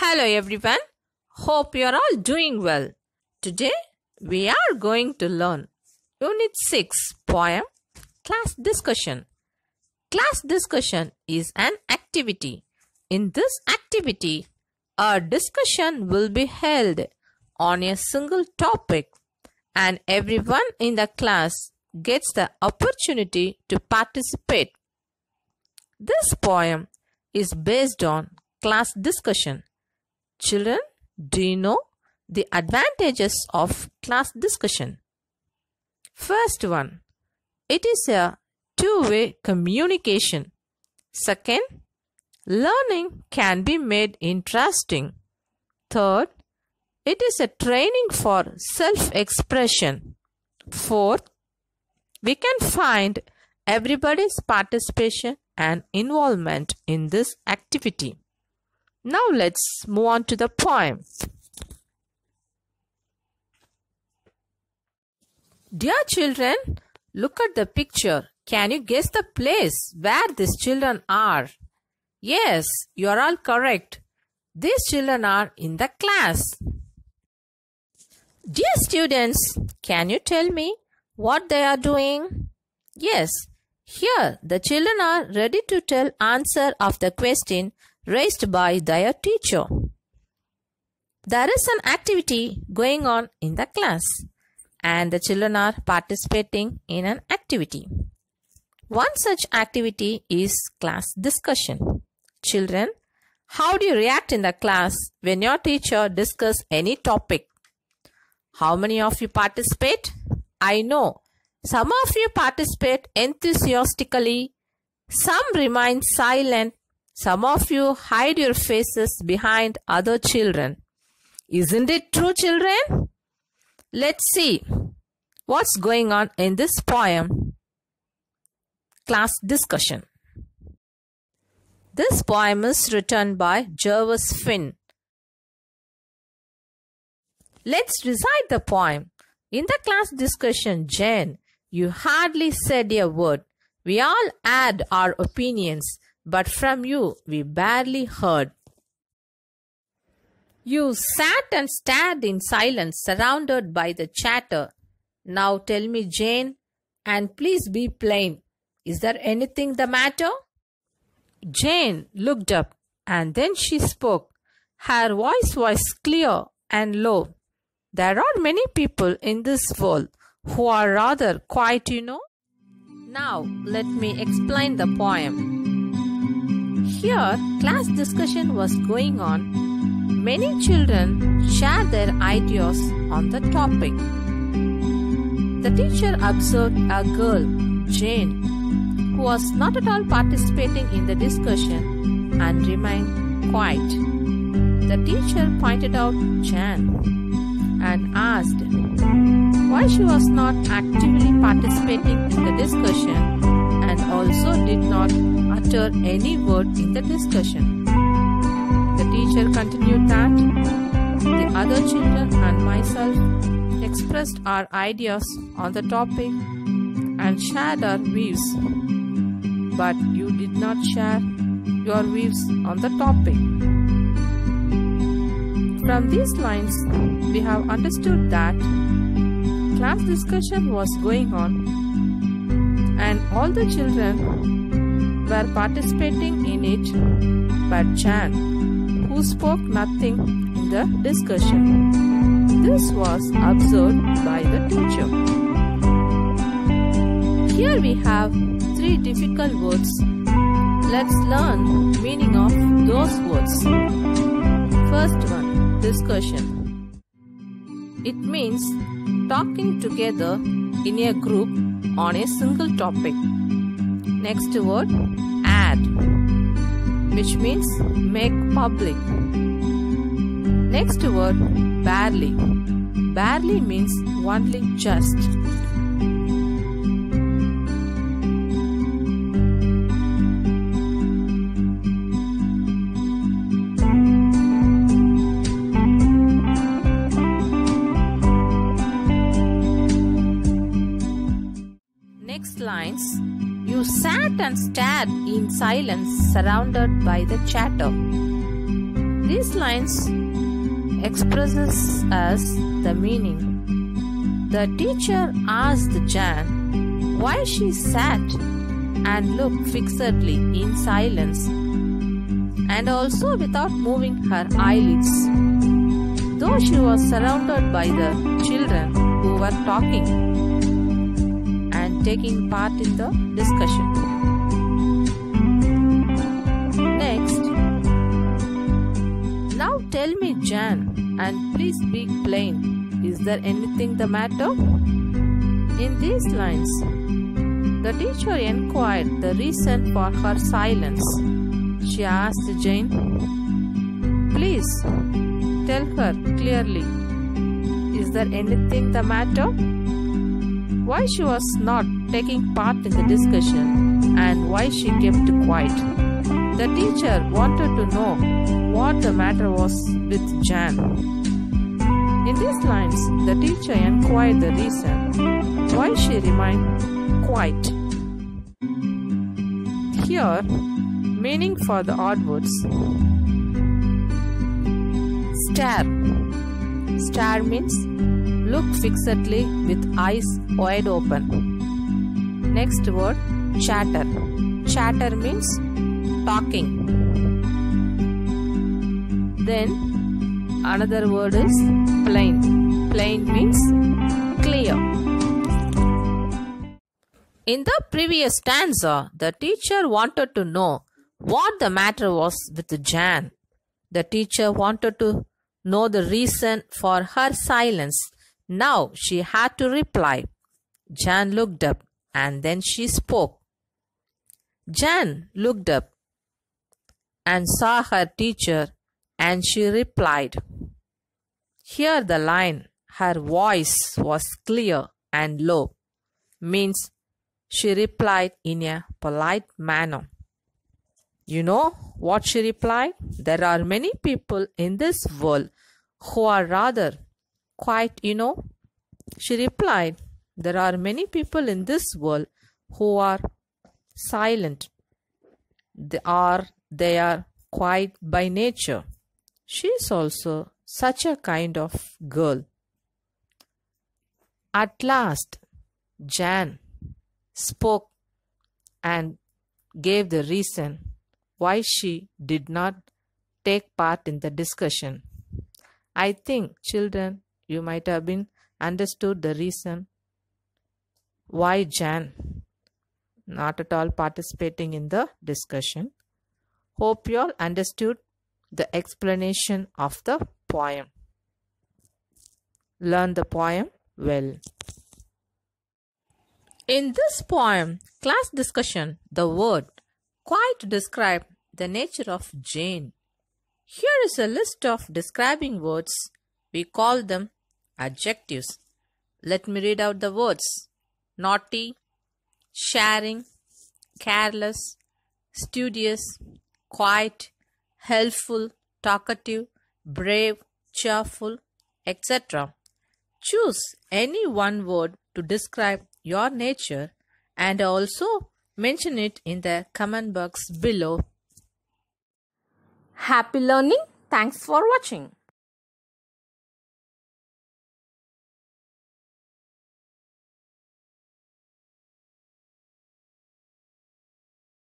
Hello everyone. Hope you are all doing well. Today we are going to learn Unit 6 poem Class Discussion. Class discussion is an activity. In this activity, a discussion will be held on a single topic and everyone in the class gets the opportunity to participate. This poem is based on class discussion. Children, do you know the advantages of class discussion? First one, it is a two-way communication. Second, learning can be made interesting. Third, it is a training for self-expression. Fourth, we can find everybody's participation and involvement in this activity. Now let's move on to the poem. Dear children, look at the picture. Can you guess the place where these children are? Yes, you are all correct. These children are in the class. Dear students, can you tell me what they are doing? Yes, here the children are ready to tell answer of the question raised by their teacher. There is an activity going on in the class and the children are participating in an activity. One such activity is class discussion. Children, how do you react in the class when your teacher discusses any topic? How many of you participate? I know some of you participate enthusiastically, some remain silent. Some of you hide your faces behind other children. Isn't it true, children? Let's see what's going on in this poem, Class Discussion. This poem is written by Jervis Finn. Let's recite the poem. In the class discussion, Jane, you hardly said a word. We all add our opinions. But from you, we barely heard. You sat and stared in silence, surrounded by the chatter. Now tell me, Jane, and please be plain. Is there anything the matter? Jane looked up, and then she spoke. Her voice was clear and low. There are many people in this world who are rather quiet, you know. Now let me explain the poem. Here, class discussion was going on. Many children shared their ideas on the topic. The teacher observed a girl, Jane, who was not at all participating in the discussion and remained quiet. The teacher pointed out Jane and asked why she was not actively participating in the discussion and also did not utter any word in the discussion. The teacher continued that the other children and myself expressed our ideas on the topic and shared our views, but you did not share your views on the topic. From these lines, we have understood that class discussion was going on and all the children were participating in it but Jan, who spoke nothing in the discussion. This was observed by the teacher. Here we have three difficult words. Let's learn meaning of those words. First one, discussion. It means talking together in a group on a single topic. Next word, add, which means make public. Next word, barely. Barely means only just. Next lines, you sat and stared in silence, surrounded by the chatter. These lines expresses us the meaning. The teacher asked Jan why she sat and looked fixedly in silence, and also without moving her eyelids, though she was surrounded by the children who were talking and taking part in the discussion. Next, now tell me, Jan, and please be plain. Is there anything the matter? In these lines, the teacher inquired the reason for her silence. She asked Jane, please tell her clearly, is there anything the matter? Why she was not taking part in the discussion and why she kept quiet. The teacher wanted to know what the matter was with Jan. In these lines, the teacher inquired the reason why she remained quiet. Here, meaning for the odd words. Stare. Stare means look fixedly with eyes wide open. Next word, chatter. Chatter means talking. Then another word is plain. Plain means clear. In the previous stanza, the teacher wanted to know what the matter was with Jan. The teacher wanted to know the reason for her silence. Now she had to reply. Jan looked up and then she spoke. Jan looked up and saw her teacher and she replied. Here the line, her voice was clear and low, means she replied in a polite manner. You know what she replied? There are many people in this world who are rather quiet, you know. She replied, there are many people in this world who are silent. They are quiet by nature. She is also such a kind of girl. At last, Jan spoke and gave the reason why she did not take part in the discussion. I think, children, you might have been understood the reason why Jan not at all participating in the discussion. Hope you all understood the explanation of the poem. Learn the poem well. In this poem, class discussion, the word quite describe the nature of Jane. Here is a list of describing words. We call them adjectives. Let me read out the words. Naughty, sharing, careless, studious, quiet, helpful, talkative, brave, cheerful, etc. Choose any one word to describe your nature and also mention it in the comment box below. Happy learning. Thanks for watching.